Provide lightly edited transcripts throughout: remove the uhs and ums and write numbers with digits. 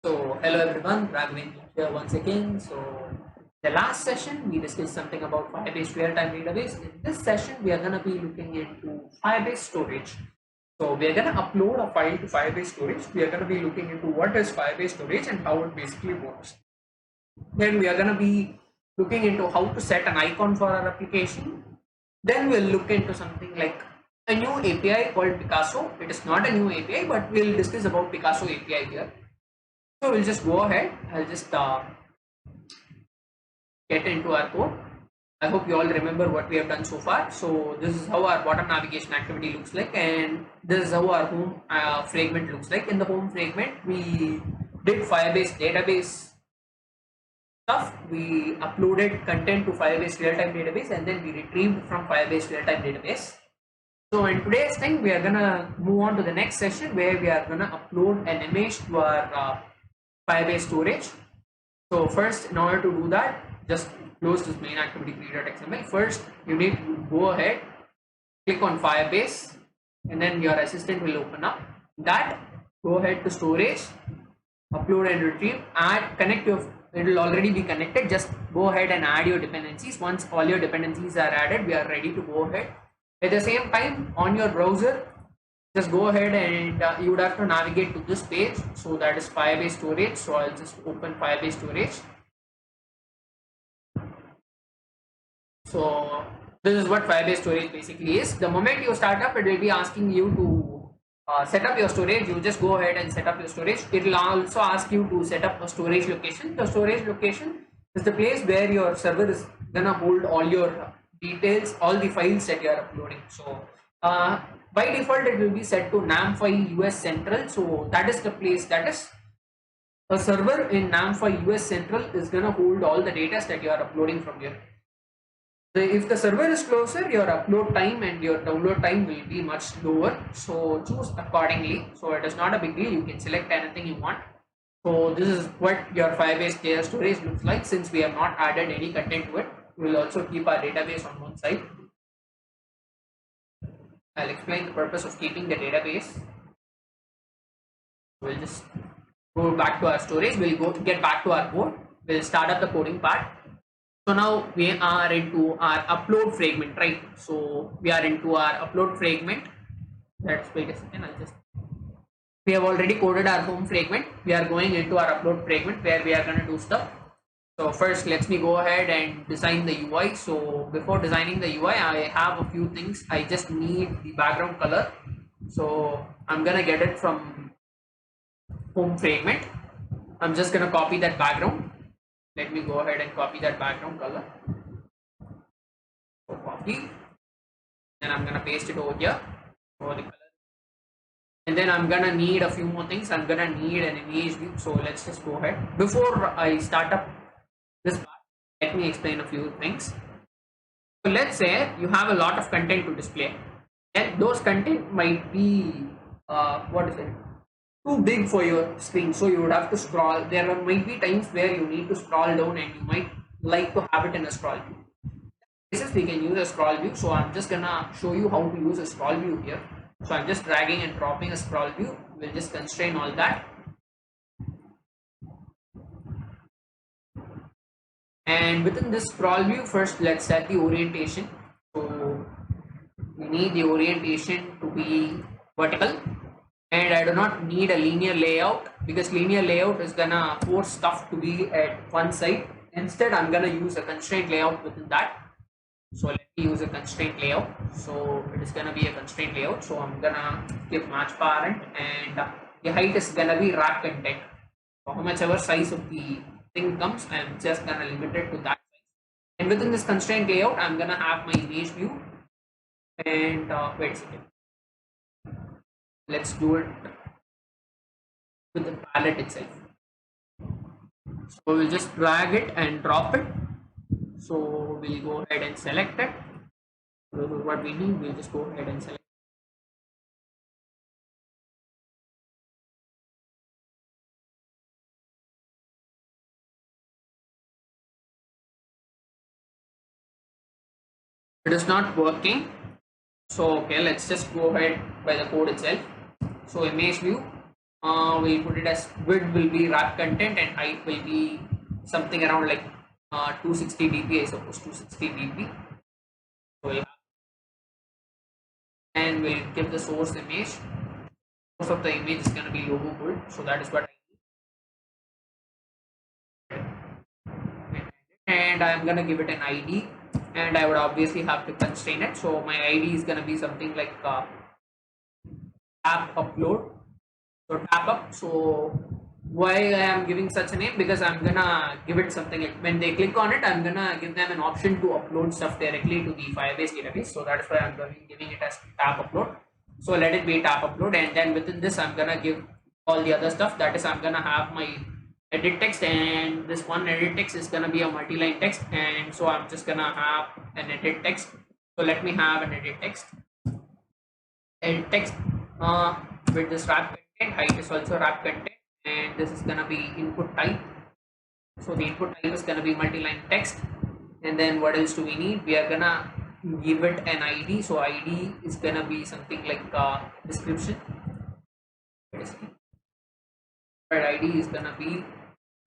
So, hello everyone, Raghavendra here once again. So, the last session we discussed something about Firebase real-time database. In this session, we are going to be looking into Firebase storage. So, we are going to upload a file to Firebase storage. We are going to be looking into what is Firebase storage and how it basically works. Then we are going to be looking into how to set an icon for our application. Then we'll look into something like a new API called Picasso. It is not a new API, but we'll discuss about Picasso API here. So we'll just go ahead. I'll just get into our code. I hope you all remember what we have done so far. So this is how our bottom navigation activity looks like, and this is how our home fragment looks like. In the home fragment, we did Firebase database stuff. We uploaded content to Firebase real-time database, and then we retrieved from Firebase real-time database. So in today's thing, we are gonna move on to the next session where we are gonna upload an image to our Firebase storage. So first, in order to do that, just close this main activity creator.xml. First, you need to go ahead, click on Firebase, and then your assistant will open up. That, go ahead to storage, upload and retrieve, add, connect your, it will already be connected. Just go ahead and add your dependencies. Once all your dependencies are added, we are ready to go ahead. At the same time, on your browser, just go ahead and you would have to navigate to this page. So that is Firebase storage. So I'll just open Firebase storage. So this is what Firebase storage basically is. The moment you start up, it will be asking you to set up your storage. You just go ahead and set up your storage. It will also ask you to set up a storage location. The storage location is the place where your server is gonna hold all your details, all the files that you are uploading. So by default, it will be set to NAM file US Central. So that is the place, that is a server in NAM file US Central is gonna hold all the data that you are uploading from here. If the server is closer, your upload time and your download time will be much lower. So choose accordingly. So it is not a big deal. You can select anything you want. So this is what your Firebase data storage looks like. Since we have not added any content to it, we will also keep our database on one side. I'll explain the purpose of keeping the database. We'll just go back to our storage. We'll get back to our code. We'll start up the coding part. So now we are into our upload fragment, right? So we are into our upload fragment. Let's wait a second. We have already coded our home fragment. We are going into our upload fragment where we are going to do stuff. So first, let me go ahead and design the UI. So before designing the UI, I have a few things. I just need the background color. So I'm going to get it from home fragment. I'm just going to copy that background. Let me go ahead and copy that background color. So copy, and I'm gonna paste it over here for the color. And then I'm gonna need a few more things. I'm gonna need an image view. So let's just go ahead. Before I start up this part, let me explain a few things. So let's say you have a lot of content to display, and those content might be too big for your screen, so you would have to scroll. There might be times where you need to scroll down and you might like to have it in a scroll view. We can use a scroll view, so I'm just gonna show you how to use a scroll view here. So I'm just dragging and dropping a scroll view. We'll just constrain all that, and within this scroll view, first let's set the orientation. So we need the orientation to be vertical, and I do not need a linear layout because linear layout is gonna force stuff to be at one side. Instead, I'm gonna use a constraint layout within that. So let me use a constraint layout. So it is gonna be a constraint layout. So I'm gonna give match parent, and the height is gonna be wrap content. So how much ever size of the thing comes, I'm just gonna limit it to that size. And within this constraint layout, I'm gonna have my image view. And wait a second. Let's do it with the palette itself. So we'll just drag it and drop it. So we'll go ahead and select it. This is what we need. We'll just go ahead and select. It is not working. So okay, let's just go ahead by the code itself. So image view, we'll put it as width will be wrap content and height will be something around like 260 dp, I suppose 260 dp. So we'll and we'll give the source image. Source of the image is going to be logo bold, so that is what and I'm gonna give it an ID, and I would obviously have to constrain it. So my ID is gonna be something like app upload. So tap up. So why I am giving such a name? Because I'm gonna give it something like when they click on it, I'm gonna give them an option to upload stuff directly to the Firebase database. So that's why I'm giving it as tap upload. So let it be tap upload, and then within this, I'm gonna give all the other stuff. That is, I'm gonna have my edit text, and this one edit text is gonna be a multi-line text, and so I'm just gonna have an edit text. So let me have an edit text. Edit text with this wrap content, height is also wrap content, and this is gonna be input type. So the input type is gonna be multi-line text, and then what else do we need? We are gonna give it an ID. So ID is gonna be something like description. But ID is gonna be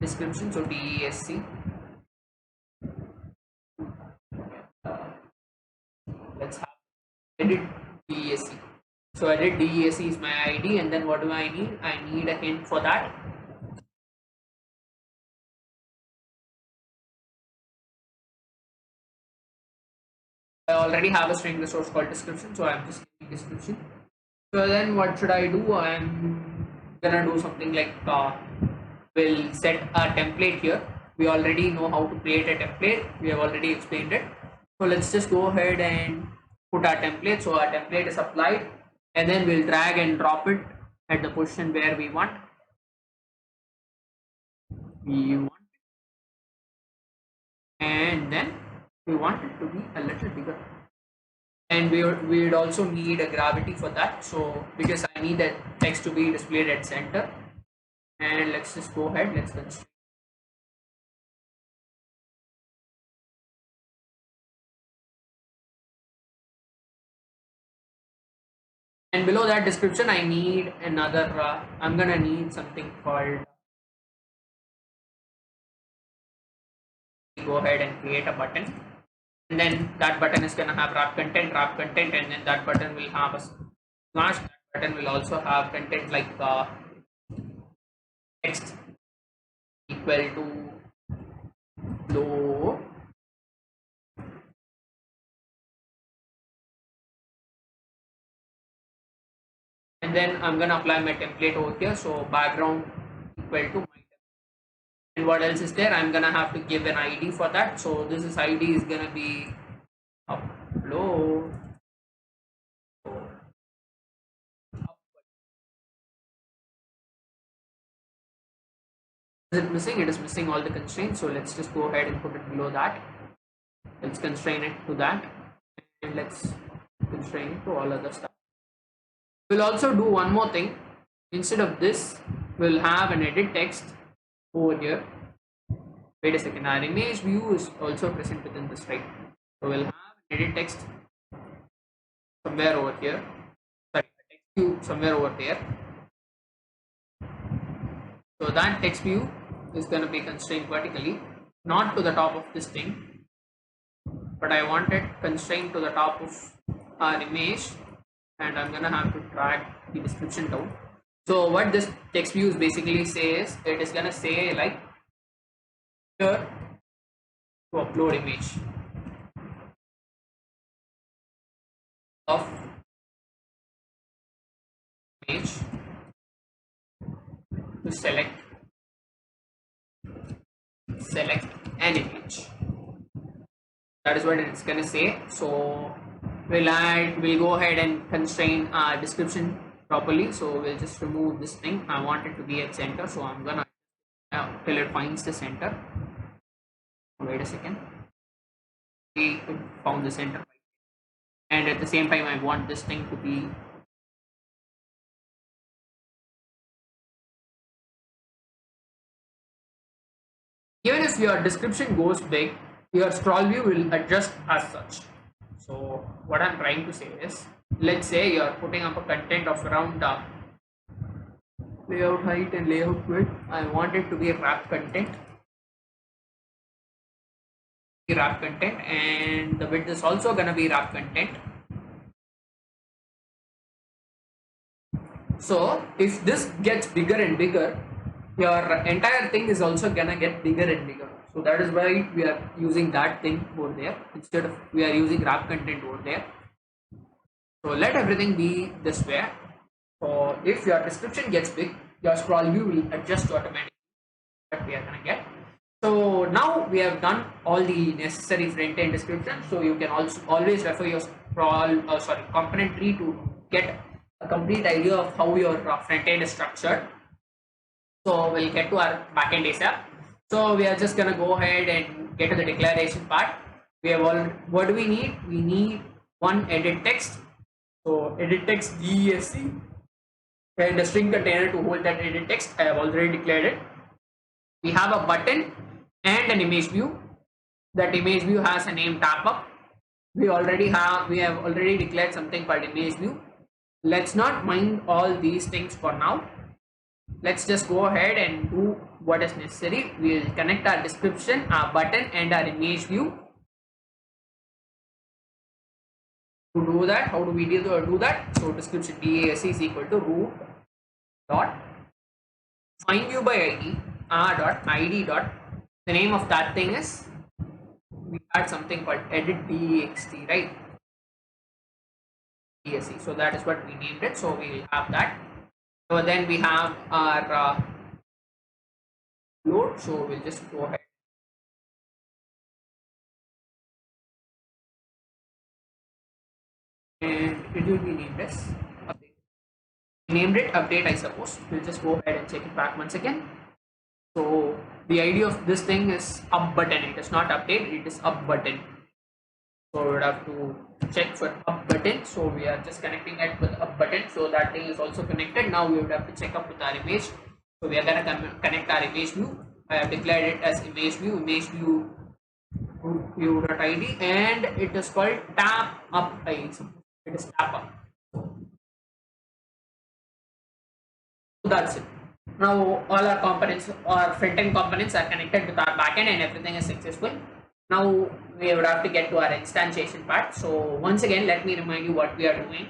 description. So DESC. Let's have edit DESC. So edit DESC is my ID, and then what do I need? I need a hint for that. I already have a string resource called description, so I'm just giving description. So then what should I do? I'm gonna do something like we'll set a template here. We already know how to create a template. We have already explained it. So let's just go ahead and put our template. So our template is applied, and then we'll drag and drop it at the position where we want. And then we want it to be a little bigger, and we would also need a gravity for that. So because I need that text to be displayed at center, and let's just go ahead, let's constrain. And below that description, I need another I'm gonna need something called, go ahead and create a button, and then that button is gonna have wrap content, and then that button will have a slash. That button will also have content like text equal to low, and then I'm gonna apply my template over here. So background equal to my template. And what else is there? I'm gonna have to give an ID for that. So this is ID is gonna be upload. Is it missing? It is missing all the constraints. So let's just go ahead and put it below that. Let's constrain it to that, and let's constrain it to all other stuff. We'll also do one more thing. Instead of this, we'll have an edit text over here. Wait a second, our image view is also present within this, right? So we'll have an edit text somewhere over here. Sorry, a text view somewhere over there. So that text view is going to be constrained vertically, not to the top of this thing, but I want it constrained to the top of our image, and I'm gonna have to drag the description down. So what this text view is basically says, it is gonna say like here to upload image of image to select an image. That is what it's gonna say. So we'll go ahead and constrain our description properly. So we'll just remove this thing. I want it to be at center, so I'm gonna till it finds the center. Wait a second. We found the center, and at the same time I want this thing to be even if your description goes big, your scroll view will adjust as such. So what I'm trying to say is, let's say you're putting up a content of around layout height and layout width. I want it to be a wrap content. Wrap content, and the width is also gonna be wrap content. So if this gets bigger and bigger, your entire thing is also gonna get bigger and bigger. So that is why we are using that thing over there instead of we are using wrap content over there. So let everything be this way. So if your description gets big, your scroll view will adjust automatically. That we are gonna get. So now we have done all the necessary front end description. So you can also always refer your component tree to get a complete idea of how your front end is structured. So we'll get to our backend ASAP. So we are just gonna go ahead and get to the declaration part. We have all, what do we need? We need one edit text. So edit text DESC and a string container to hold that edit text. I have already declared it. We have a button and an image view. That image view has a name tap up. We have already declared something called image view. Let's not mind all these things for now. Let's just go ahead and do what is necessary. We'll connect our description, our button, and our image view. To do that, how do we do that? So description DASC is equal to root dot find view by ID r dot id dot, the name of that thing is, we had something called edit DXT, right? DSC. So that is what we named it. So we will have that. So then we have our load. So we'll just go ahead. And it will be named as update. We named it update, I suppose. We'll just go ahead and check it back once again. So the idea of this thing is up button. It is not update, it is up button. So we would have to check for up button. So we are just connecting it with up button. So that thing is also connected. Now we would have to check up with our image. So we are going to connect our image view. I have declared it as image view view.id, and it is called tap up. It is tap up. So that's it. Now all our components, our front-end components are connected with our backend and everything is successful. Now we would have to get to our instantiation part. So once again, let me remind you what we are doing.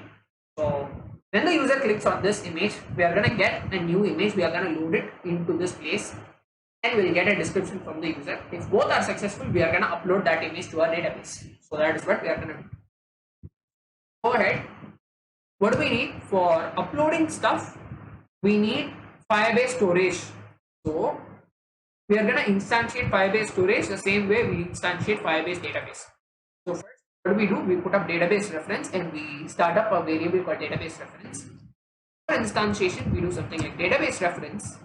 So when the user clicks on this image, we are going to get a new image. We are going to load it into this place and we'll get a description from the user. If both are successful, we are going to upload that image to our database. So that is what we are going to do. Go ahead. What do we need for uploading stuff? We need Firebase storage. So we are going to instantiate Firebase storage the same way we instantiate Firebase database. So first, what do? We put up database reference and we start up a variable called database reference. For instantiation, we do something like database reference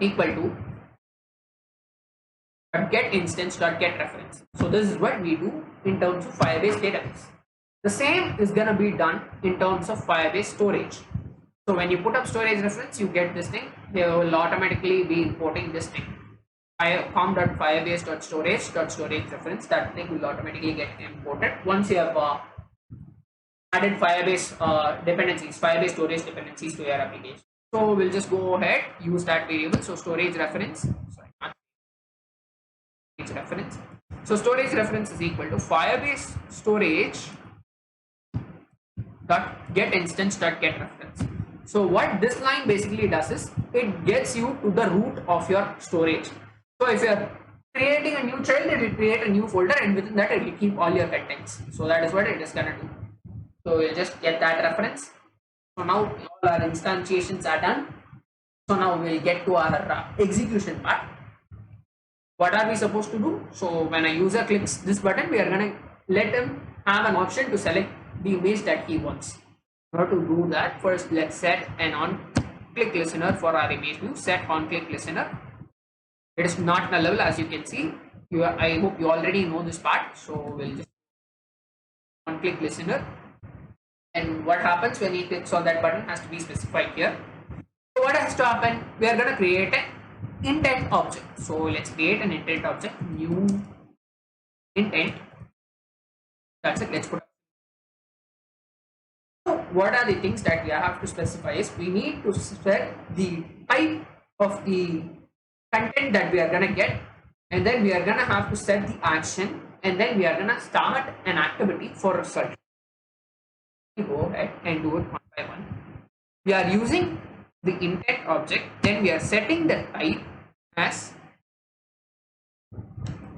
equal to get instance get reference. So this is what we do in terms of Firebase database. The same is going to be done in terms of Firebase storage. So when you put up storage reference, you get this thing. They will automatically be importing this thing. com.firebase.storage reference. That thing will automatically get imported once you have added Firebase dependencies, Firebase storage dependencies to your application. So we'll just go ahead, use that variable. So storage reference. Sorry, not storage reference. So storage reference is equal to Firebase storage dot get instance dot get reference. So what this line basically does is it gets you to the root of your storage. So if you are creating a new child, it will create a new folder and within that it will keep all your contents. So that is what it is gonna do. So we'll just get that reference. So now all our instantiations are done. So now we'll get to our execution part. What are we supposed to do? So when a user clicks this button, we are gonna let him have an option to select the image that he wants. How to do that? First, let's set an on-click listener for our image view. Set on-click listener. It is not nullable, as you can see. I hope you already know this part. So we'll just on-click listener. And what happens when he clicks on that button has to be specified here. So what has to happen? We are going to create an intent object. So let's create an intent object. New intent. That's it. Let's put what are the things that we have to specify is we need to set the type of the content that we are going to get, and then we are going to have to set the action, and then we are going to start an activity for result. We go ahead and do it one by one. We are using the intent object, then we are setting the type as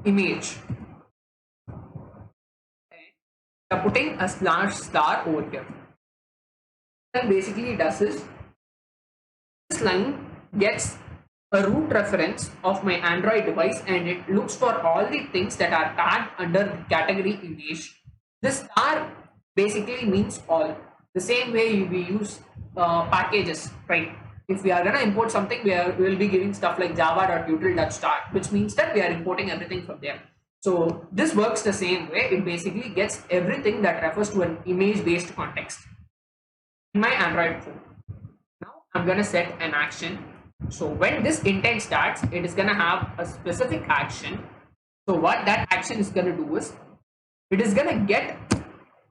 image. We are putting a /star over here. What basically does is this line gets a root reference of my Android device, and it looks for all the things that are tagged under the category image. This star basically means all. The same way we use packages, right? If we are going to import something, we will be giving stuff like java.util.star, which means that we are importing everything from there. So this works the same way. It basically gets everything that refers to an image based context in my Android phone. Now I'm going to set an action. So when this intent starts, it is going to have a specific action. So what that action is going to do is it is going to get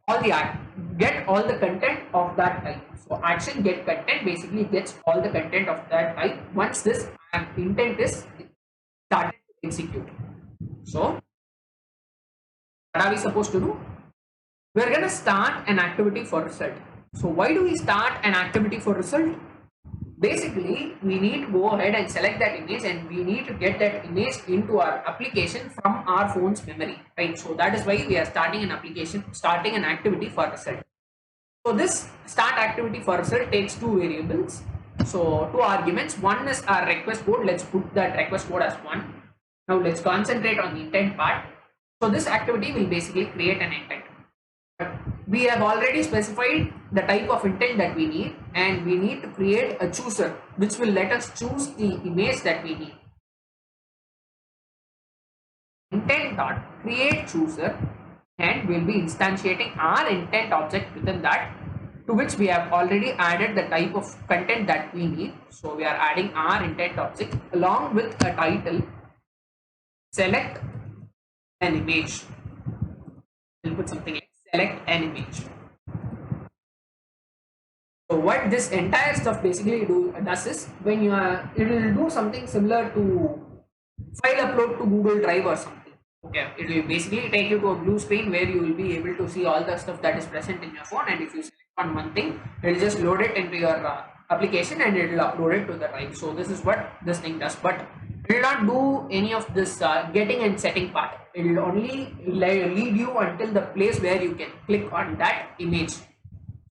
all the content of that type. So action get content basically gets all the content of that type once this intent is started to execute. So what are we supposed to do? We're going to start an activity for result. So why do we start an activity for result? Basically, we need to go ahead and select that image, and we need to get that image into our application from our phone's memory, right? So that is why we are starting an activity for result. So this start activity for result takes two variables. So two arguments. One is our request code. Let's put that request code as 1. Now let's concentrate on the intent part. So this activity will basically create an intent. We have already specified the type of intent that we need, and we need to create a chooser which will let us choose the image that we need. Intent.create chooser, and we'll be instantiating our intent object within that, to which we have already added the type of content that we need. So we are adding our intent object along with a title, select an image. We'll put something like select an image. So what this entire stuff basically does is, when you it will do something similar to file upload to Google Drive or something. Okay, it will basically take you to a blue screen where you will be able to see all the stuff that is present in your phone, and if you select on one thing, it will just load it into your application and it will upload it to the drive. So this is what this thing does, but it will not do any of this getting and setting part. It will only lead you until the place where you can click on that image.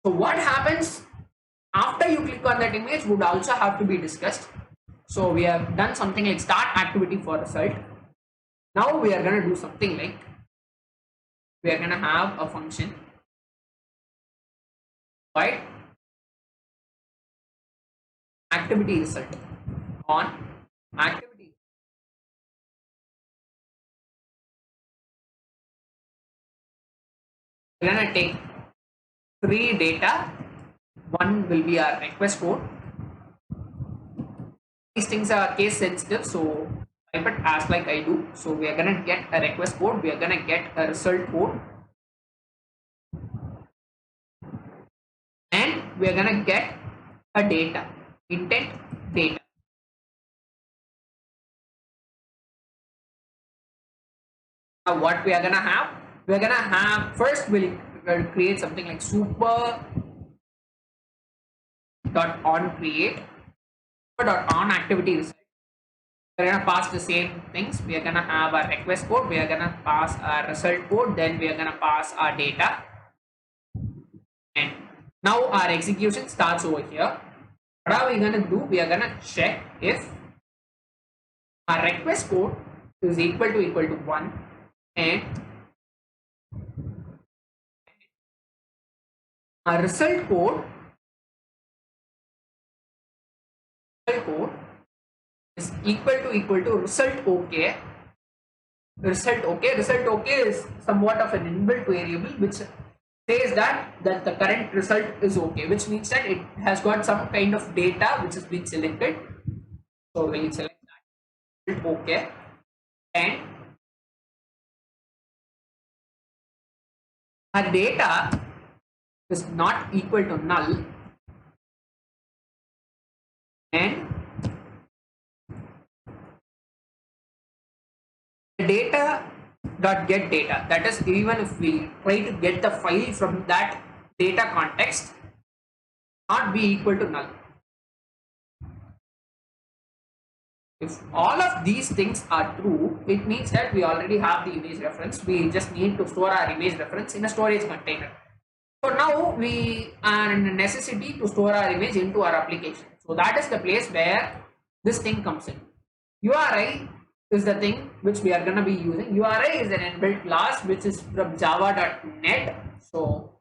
So what happens after you click on that image would also have to be discussed. So we have done something like start activity for result. Now we are going to do something like, we are going to have a function, right? Activity result on activity. We're going to take 3 data. One will be our request code. These things are case sensitive, so type it as like I do. So we are going to get a request code, we are going to get a result code, and we are going to get a data, intent data. Now what we are going to have? We are going to have, first we'll create something like super dot on create dot on activity result. We're going to pass the same things. We are going to have our request code, we are going to pass our result code, then we are going to pass our data, and now our execution starts over here. What are we going to do? We are going to check if our request code is equal to 1, and our result code is equal to result OK. Result OK is somewhat of an inbuilt variable which says that the current result is OK, which means that it has got some kind of data which has been selected. So we'll select that OK, and our data is not equal to null, and the data dot get data, that is, even if we try to get the file from that data context, not be equal to null. If all of these things are true, it means that we already have the image reference. We just need to store our image reference in a storage container. So now we are in a necessity to store our image into our application. So that is the place where this thing comes in. URI is the thing which we are going to be using. URI is an inbuilt class which is from java.net. So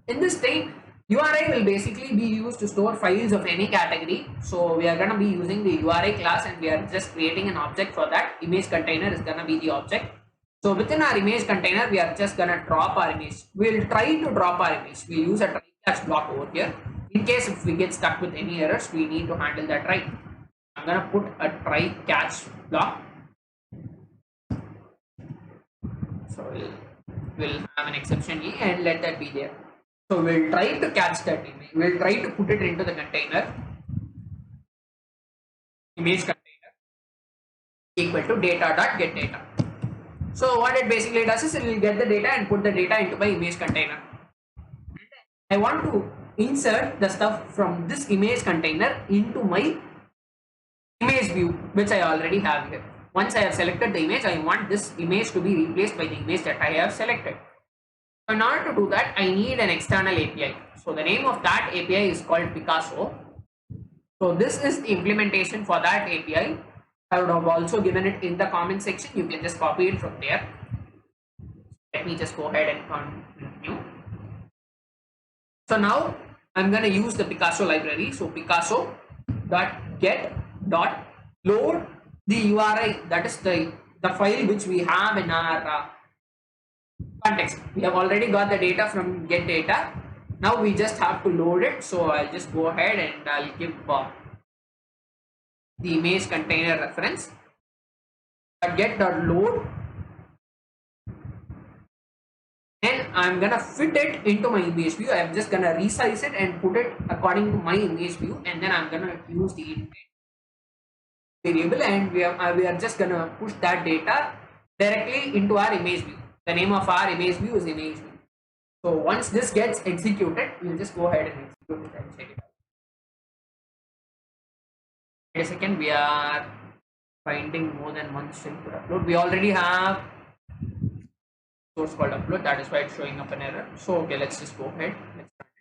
in this thing, URI will basically be used to store files of any category. So we are going to be using the URI class, and we are just creating an object for that. Image container is going to be the object. So within our image container, we are just going to drop our image. We will try to drop our image. We use a try catch block over here. In case if we get stuck with any errors, we need to handle that right. I'm going to put a try catch block. So we'll have an exception E and let that be there. So we'll try to catch that image. We'll try to put it into the container. Image container equal to data.getData. So what it basically does is it will get the data and put the data into my image container. I want to insert the stuff from this image container into my image view, which I already have here. Once I have selected the image, I want this image to be replaced by the image that I have selected. In order to do that, I need an external API. So the name of that API is called Picasso. So this is the implementation for that API. I would have also given it in the comment section. You can just copy it from there. Let me just go ahead and continue. So now I'm going to use the Picasso library. So Picasso.get.load the URI, that is the file which we have in our context. We have already got the data from get data. Now we just have to load it. So I'll just go ahead and I'll give the image container reference. Get.load, and I'm gonna fit it into my image view. I'm just gonna resize it and put it according to my image view, and then I'm gonna use the intent variable, and we are just gonna push that data directly into our image view. The name of our image view is image view. So once this gets executed, we'll just go ahead and execute it and check it out. Wait a second, we are finding more than one string to upload. We already have source called upload, that is why it's showing up an error. So okay, let's just go ahead. Let's start it.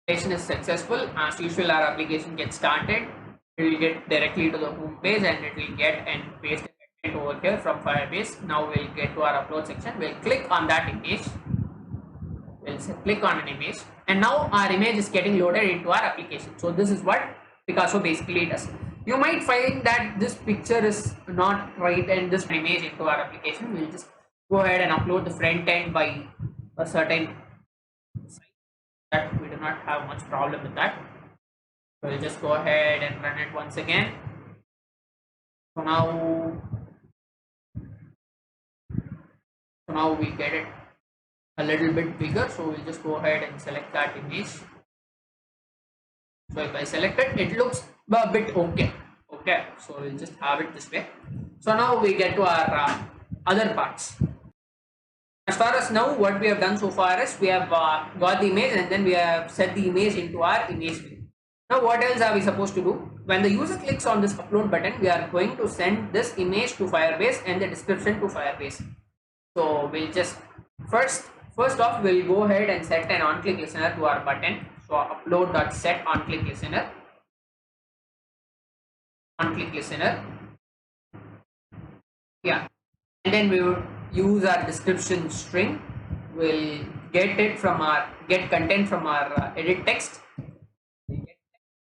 Application is successful. As usual, our application gets started. It will get directly to the home page, and it will get and paste the content over here from Firebase. Now we'll get to our upload section. We'll click on that image. We'll click on an image, and now our image is getting loaded into our application. So this is what Picasso basically does. You might find that this picture is not right and this image into our application. We'll just go ahead and upload the front end by a certain site. That we do not have much problem with that. We'll just go ahead and run it once again. So now we get it a little bit bigger. So we'll just go ahead and select that image. So if I select it, it looks a bit okay. Okay, so we'll just have it this way. So now we get to our other parts. As far as now, what we have done so far is we have got the image, and then we have set the image into our image view. Now what else are we supposed to do? When the user clicks on this upload button, we are going to send this image to Firebase and the description to Firebase. So we'll just first off, we'll go ahead and set an on-click listener to our button. So upload.set on-click listener. On-click listener. Yeah. And then we will use our description string. We'll get it from our get content from our edit text,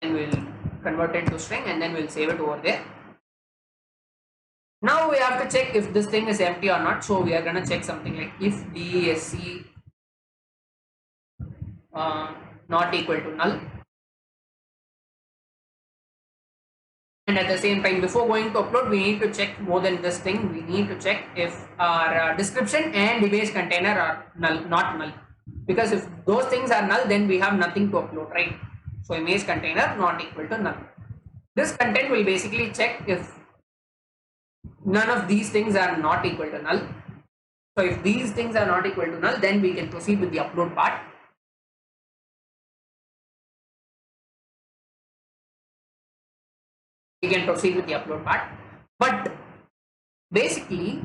and we'll convert it to string, and then we'll save it over there. Now we have to check if this thing is empty or not. So we are going to check something like if desc not equal to null. And at the same time, before going to upload, we need to check more than this thing. We need to check if our description and image container are null, not null. Because if those things are null, then we have nothing to upload, right? So image container not equal to null. This content will basically check if none of these things are not equal to null. So if these things are not equal to null, then we can proceed with the upload part. We can proceed with the upload part. But basically,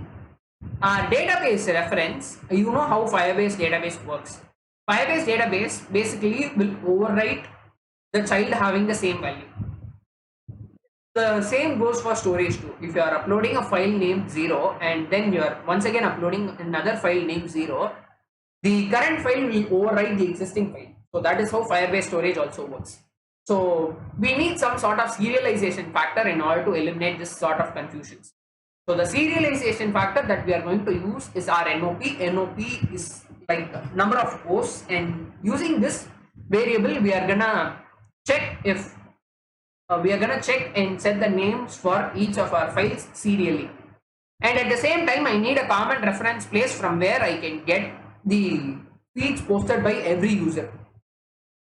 our database reference, you know how Firebase database works. Firebase database basically will overwrite the child having the same value. The same goes for storage too. If you are uploading a file named 0 and then you are once again uploading another file named 0, the current file will overwrite the existing file. So that is how Firebase storage also works. So we need some sort of serialization factor in order to eliminate this sort of confusions. So the serialization factor that we are going to use is our NOP. NOP is like number of hosts, and using this variable we are gonna check if we are gonna check and set the names for each of our files serially. And at the same time, I need a common reference place from where I can get the feeds posted by every user.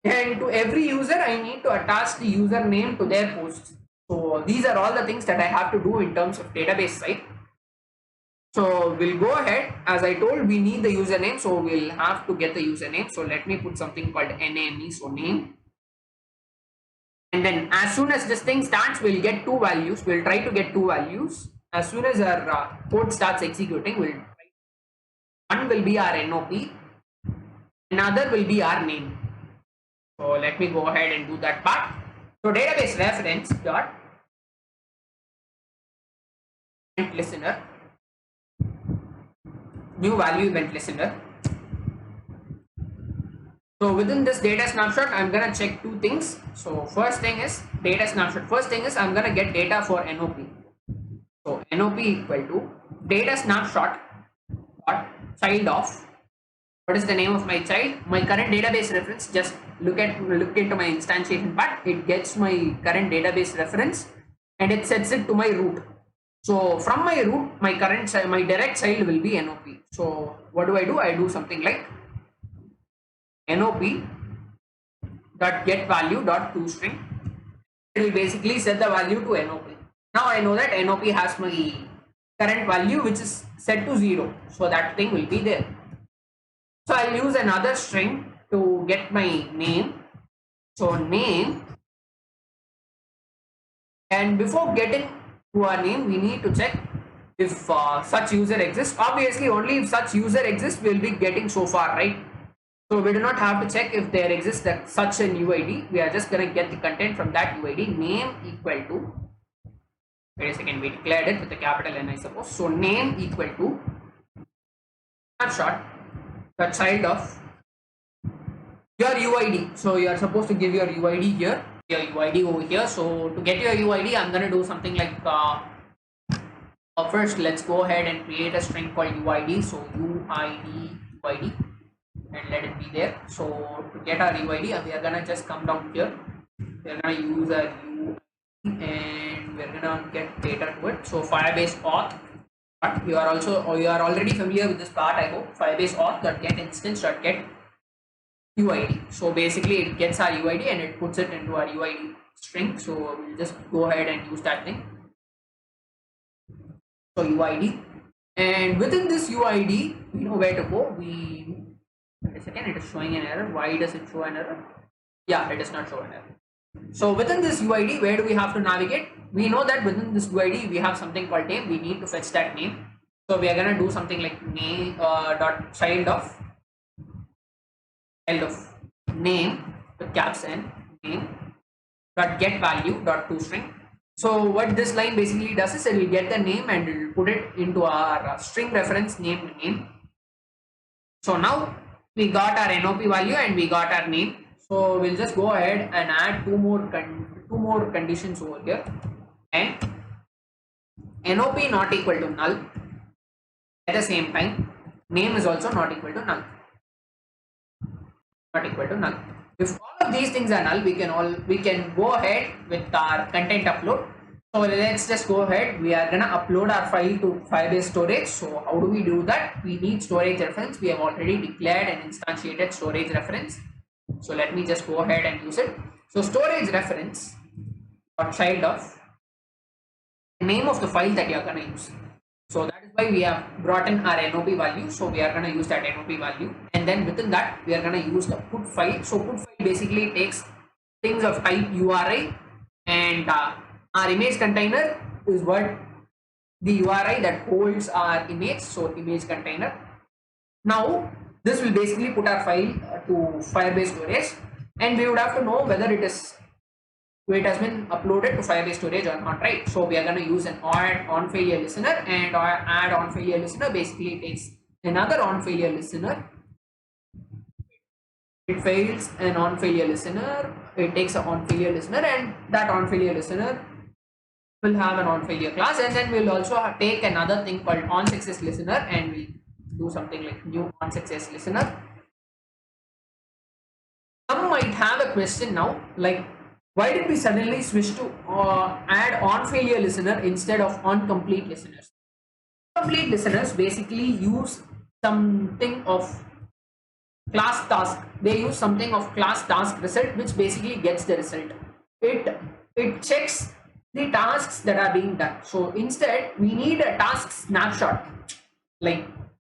And to every user, I need to attach the username to their posts. So these are all the things that I have to do in terms of database side. So we'll go ahead. As I told, we need the username, so we'll have to get the username. So let me put something called NAME, so name. And then as soon as this thing starts, we'll get two values. We'll try to get two values. As soon as our code starts executing, one will be our NOP, another will be our name. So let me go ahead and do that part. So database reference dot event listener, new value event listener. So within this data snapshot, I'm gonna check two things. So first thing is data snapshot. First thing is I'm gonna get data for NOP. So NOP equal to data snapshot dot child of, what is the name of my child? My current database reference. Just look into my instantiation part. It gets my current database reference and it sets it to my root. So from my root, my direct child will be NOP. So what do? I do something like NOP dot get value dot toString. It will basically set the value to NOP. Now I know that NOP has my current value which is set to 0. So that thing will be there. So I'll use another string to get my name. So name, and before getting to our name, we need to check if such user exists. Obviously, only if such user exists, we'll be getting so far, right? So we do not have to check if there exists such an UID. We are just going to get the content from that UID. Name equal to, wait a second, we declared it with a capital N, I suppose. So name equal to snapshot, the child of your UID. So you are supposed to give your UID here, your UID over here. So to get your UID, I'm going to do something like first let's go ahead and create a string called UID. So UID and let it be there. So to get our UID, we are going to just come down here. We are going to use a UID and we are going to get data to it. So Firebase auth. But you are already familiar with this part, I hope. Firebase auth.get instance.get UID. So basically it gets our UID and it puts it into our UID string. So we'll just go ahead and use that thing. So UID, and within this UID, we know where to go. Wait a second, it is showing an error. Why does it show an error? Yeah, it does not show an error. So within this UID, where do we have to navigate? We know that within this UID, we have something called name. We need to fetch that name. So we are going to do something like name dot child of name with caps N, name dot get value dot toString. So what this line basically does is it will get the name and it will put it into our string reference named name. So now we got our NOP value and we got our name. So we'll just go ahead and add two more conditions over here, and NOP not equal to null. At the same time, name is also not equal to null. not equal to null. If all of these things are null, we can go ahead with our content upload. So let's just go ahead. We are gonna upload our file to Firebase storage. So how do we do that? We need storage reference. We have already declared and instantiated storage reference. So let me just go ahead and use it. So storage reference or child of the name of the file that you are gonna use. So that is why we have brought in our NOP value. So we are going to use that NOP value, and then within that we are going to use the put file. So put file basically takes things of type URI, and our image container is what the URI that holds our image. So image container. Now this will basically put our file to Firebase storage, and we would have to know whether it has been uploaded to Firebase storage or not, right? So we are going to use an add on failure listener, and our add on failure listener basically takes another on failure listener. It fails an on failure listener, it takes an on failure listener, and that on failure listener will have an on failure class, and then we'll also take another thing called on success listener, and we'll do something like new on success listener. Some might have a question now, like, why did we suddenly switch to add on failure listener instead of on complete listeners? Complete listeners basically use something of class task. They use something of class task result, which basically gets the result. It checks the tasks that are being done. So instead, we need a task snapshot. Like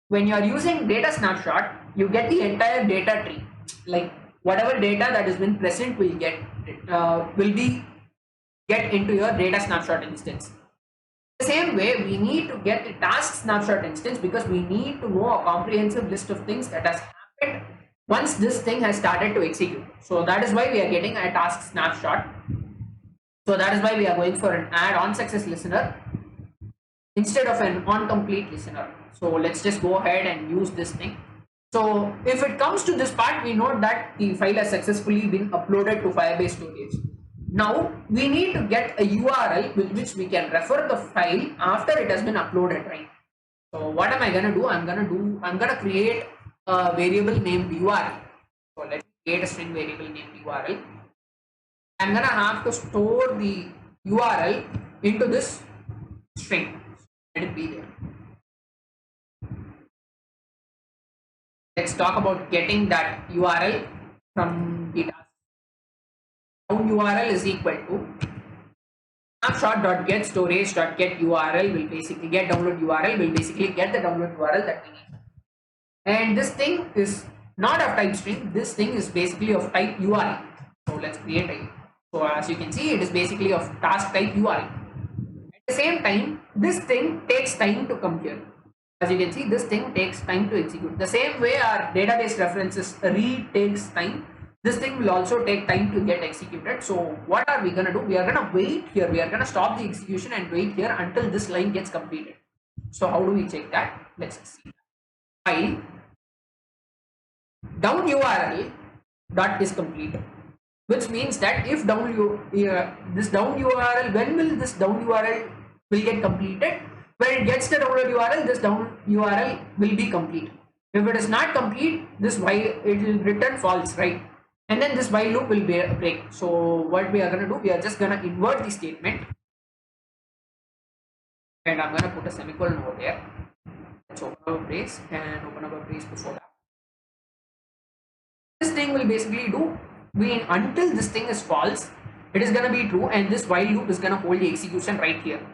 when you are using data snapshot, you get the entire data tree. Like whatever data that has been present will get into your data snapshot instance. The same way, we need to get the task snapshot instance because we need to know a comprehensive list of things that has happened once this thing has started to execute. So that is why we are getting a task snapshot. So that is why we are going for an add on success listener instead of an on complete listener. So let's just go ahead and use this thing. So if it comes to this part, we know that the file has successfully been uploaded to Firebase storage. Now we need to get a URL with which we can refer the file after it has been uploaded, right? So what am I gonna do? I'm gonna create a variable named URL. So let's create a string variable named URL. I'm gonna have to store the URL into this string. Let it be there. Let's talk about getting that URL from the task. Down URL is equal to snapshot.get storage.get URL will basically get download URL will basically get the download URL that we need. And this thing is not of type string. This thing is basically of type URI. So let's create a. So as you can see, it is basically of task type URI. At the same time, this thing takes time to come here. As you can see, this thing takes time to execute. The same way our database references read takes time, this thing will also take time to get executed. So what are we going to do? We are going to wait here. We are going to stop the execution and wait here until this line gets completed. So how do we check that? Let's see. File down URL dot is complete, which means that if this down URL, when will this down URL will get completed? When it gets the download URL, this down URL will be complete. If it is not complete, this while it will return false, right? And then this while loop will break. So what we are going to do, we are just going to invert the statement, and I'm going to put a semicolon over there. Let's open up a brace and open up a brace before that. This thing will basically do until this thing is false, it is going to be true, and this while loop is going to hold the execution right here.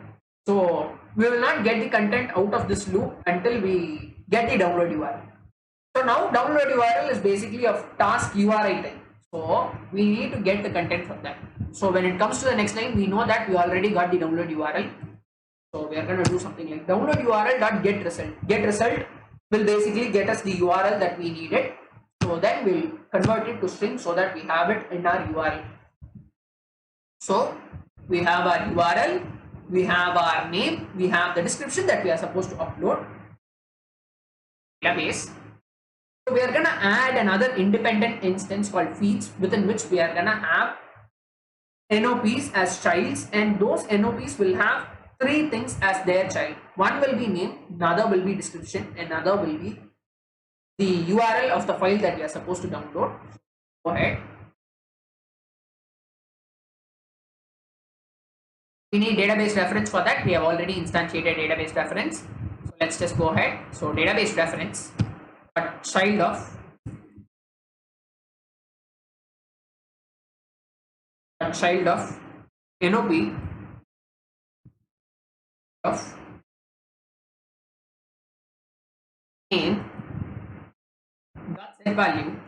So we will not get the content out of this loop until we get the download URL. So now download URL is basically of task URI type. So we need to get the content from that. So when it comes to the next line, we know that we already got the download URL. So we are going to do something like download URL dot get result. Get result will basically get us the URL that we needed. So then we'll convert it to string so that we have it in our URL. So we have our URL, we have our name, we have the description that we are supposed to upload. Database. So we are going to add another independent instance called feeds, within which we are going to have NOPs as childs, and those NOPs will have three things as their child. One will be name, another will be description, another will be the URL of the file that we are supposed to download. Go ahead. We need database reference for that. We have already instantiated database reference. So let's just go ahead. So database reference, but child of NOP of name dot set value.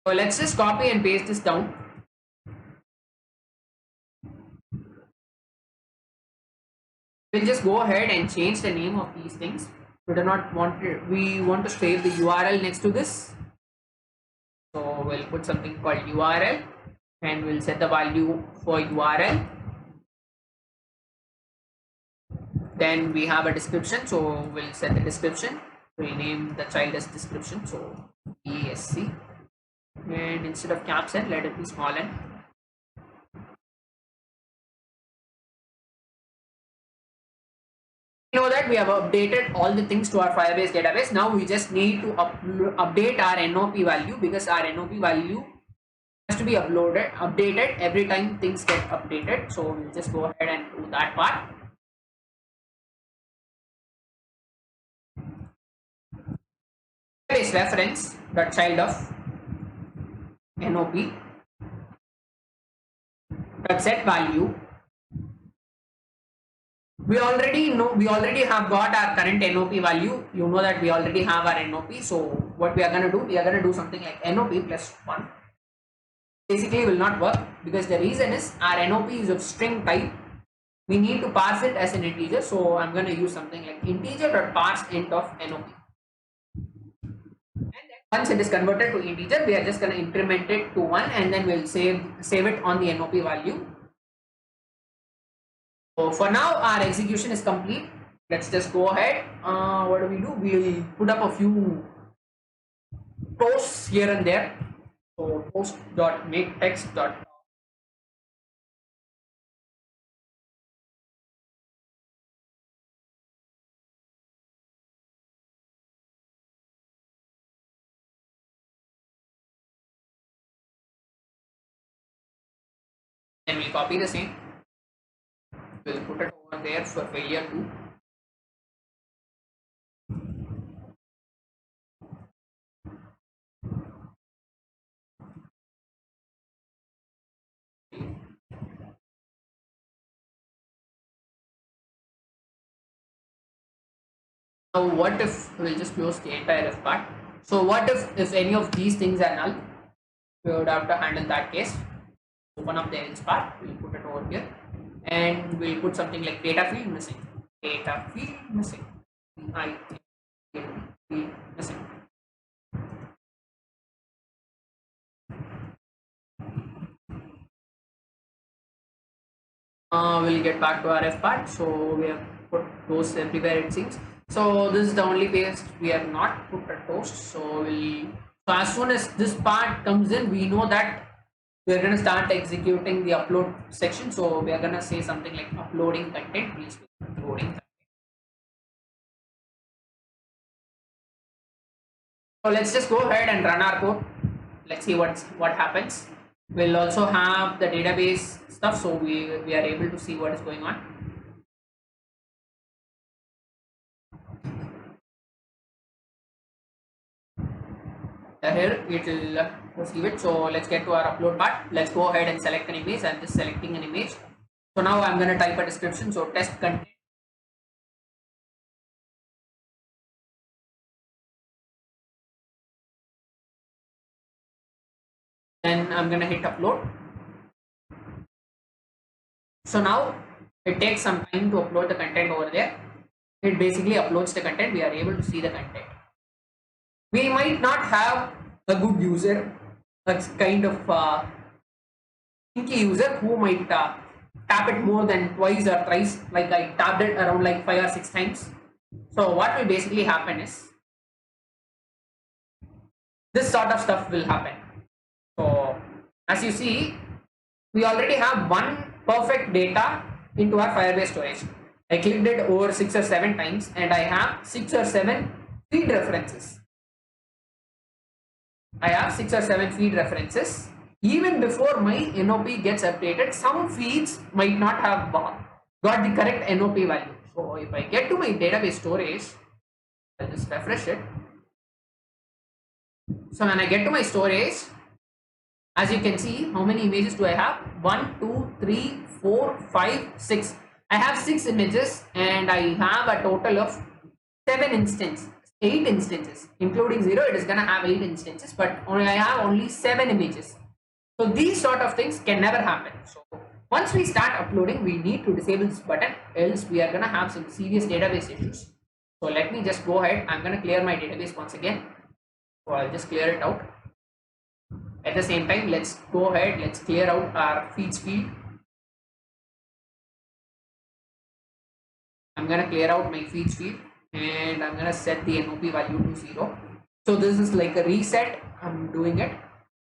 So let's just copy and paste this down. We'll just go ahead and change the name of these things. We do not want to, we want to save the URL next to this. So we'll put something called URL and we'll set the value for URL. Then we have a description, so we'll set the description. We'll name the child as description, so ESC, and instead of caps n, let it be small n. You know that we have updated all the things to our Firebase database. Now we just need to update our NOP value, because our NOP value has to be updated every time things get updated. So we'll just go ahead and do that part. Database reference dot child of NOP dot set value. We already have got our current NOP value. You know that we already have our NOP. So what we are going to do, we are going to do something like NOP plus 1. Basically will not work, because the reason is our NOP is of string type. We need to parse it as an integer. So I'm going to use something like integer dot parse int of NOP. And then once it is converted to integer, we are just going to increment it to 1, and then we'll save it on the NOP value. So for now, our execution is complete. Let's just go ahead. What do? We'll put up a few toasts here and there. So toast.maketext. Then we'll copy the same. We'll put it over there for failure 2. Now what if, we'll just close the entire if part. So what if any of these things are null? We would have to handle that case. Open up the else part, we'll put it over here, and we'll put something like data field missing. Data field missing. Field missing. We'll get back to our F part. So we have put toast everywhere, it seems. So this is the only place we have not put a toast. So as soon as this part comes in, we know that we're going to start executing the upload section. So we are going to say something like uploading content. Please uploading content. So let's just go ahead and run our code. Let's see what happens. We'll also have the database stuff, so we are able to see what is going on. Here it will receive it. So let's get to our upload part. Let's go ahead and select an image. I'm just selecting an image. So now I'm going to type a description. So test content. Then I'm going to hit upload. So now it takes some time to upload the content over there. It basically uploads the content. We are able to see the content. We might not have a good user, a kind of stinky user who might tap it more than twice or thrice. Like I tapped it around like 5 or 6 times. So what will basically happen is this sort of stuff will happen. So as you see, we already have one perfect data into our Firebase storage. I clicked it over 6 or 7 times, and I have 6 or 7 feed references. I have 6 or 7 feed references. Even before my NOP gets updated, some feeds might not have got the correct NOP value. So if I get to my database storage, I'll just refresh it. So when I get to my storage, as you can see, how many images do I have? 1, 2, 3, 4, 5, 6. I have 6 images and I have a total of 7 instances. 8 instances, including 0, it is gonna have 8 instances, but I have only 7 images. So these sort of things can never happen. So once we start uploading, we need to disable this button, else we are gonna have some serious database issues. So let me just go ahead. I'm gonna clear my database once again. So I'll just clear it out. At the same time, let's go ahead. Let's clear out our feeds field. I'm gonna clear out my feeds field. And I'm gonna set the NOP value to 0. So this is like a reset. I'm doing it.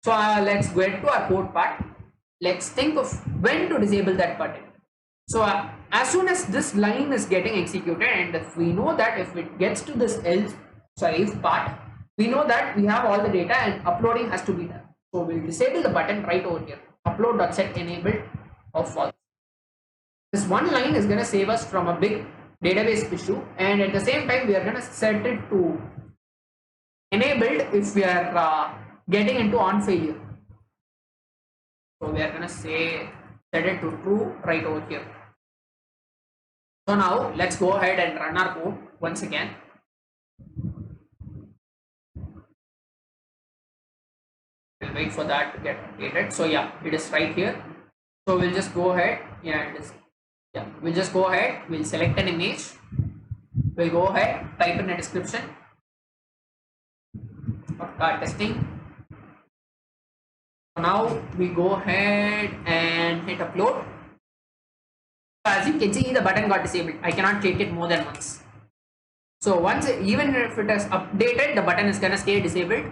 So let's go to our code part. Let's think of when to disable that button. So as soon as this line is getting executed, and if we know that if it gets to this else, if part, we know that we have all the data and uploading has to be done. So we'll disable the button right over here. Upload.set enabled or false. This one line is gonna save us from a big database issue, and at the same time we are going to set it to enabled if we are getting into on failure. So we are going to set it to true right over here. So now let's go ahead and run our code once again. We'll wait for that to get updated. So yeah, it is right here. So we'll just go ahead. Yeah, it is. Yeah, we'll just go ahead. We'll select an image. We'll go ahead, type in a description of car testing. Now we go ahead and hit upload. As you can see, the button got disabled. I cannot click it more than once. So once, even if it is updated, the button is gonna stay disabled.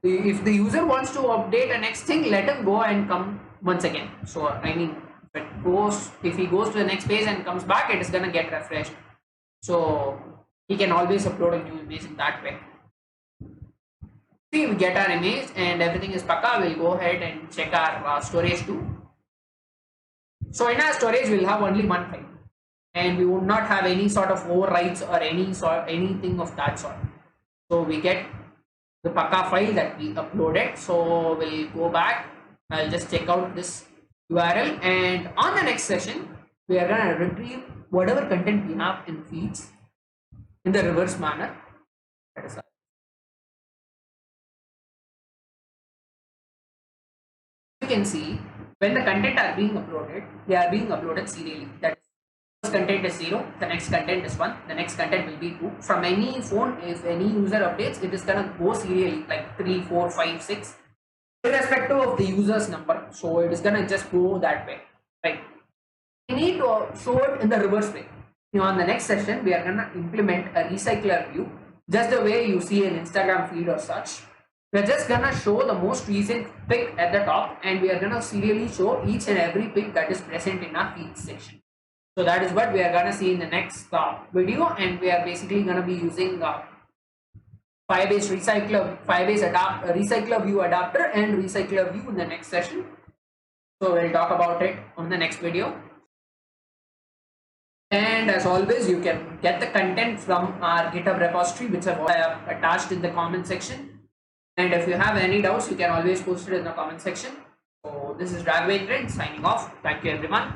If the user wants to update the next thing, let him go and come once again. So I mean, if he goes to the next page and comes back, it is gonna get refreshed. So he can always upload a new image in that way. See, we get our image and everything is pakka. We'll go ahead and check our storage too. So in our storage, we'll have only one file, and we would not have any sort of overwrites or anything of that sort. So we get the pakka file that we uploaded. So we'll go back. I'll just check out this URL, and on the next session we are going to retrieve whatever content we have in feeds in the reverse manner. That is all. You can see when the content are being uploaded, they are being uploaded serially. That first content is 0, the next content is 1, the next content will be 2. From any phone, if any user updates, it is going to go serially, like 3, 4, 5, 6. Irrespective of the user's number, so it is gonna just go that way, right? We need to show it in the reverse way. On the next session, we are gonna implement a recycler view, just the way you see an Instagram feed or such. We're just gonna show the most recent pic at the top, and we are gonna serially show each and every pic that is present in our feed section. So that is what we are gonna see in the next video, and we are basically gonna be using Firebase recycler view adapter and recycler view in the next session. So we'll talk about it on the next video. And as always, you can get the content from our GitHub repository, which I have attached in the comment section. And if you have any doubts, you can always post it in the comment section. So this is Raghavendran signing off. Thank you everyone.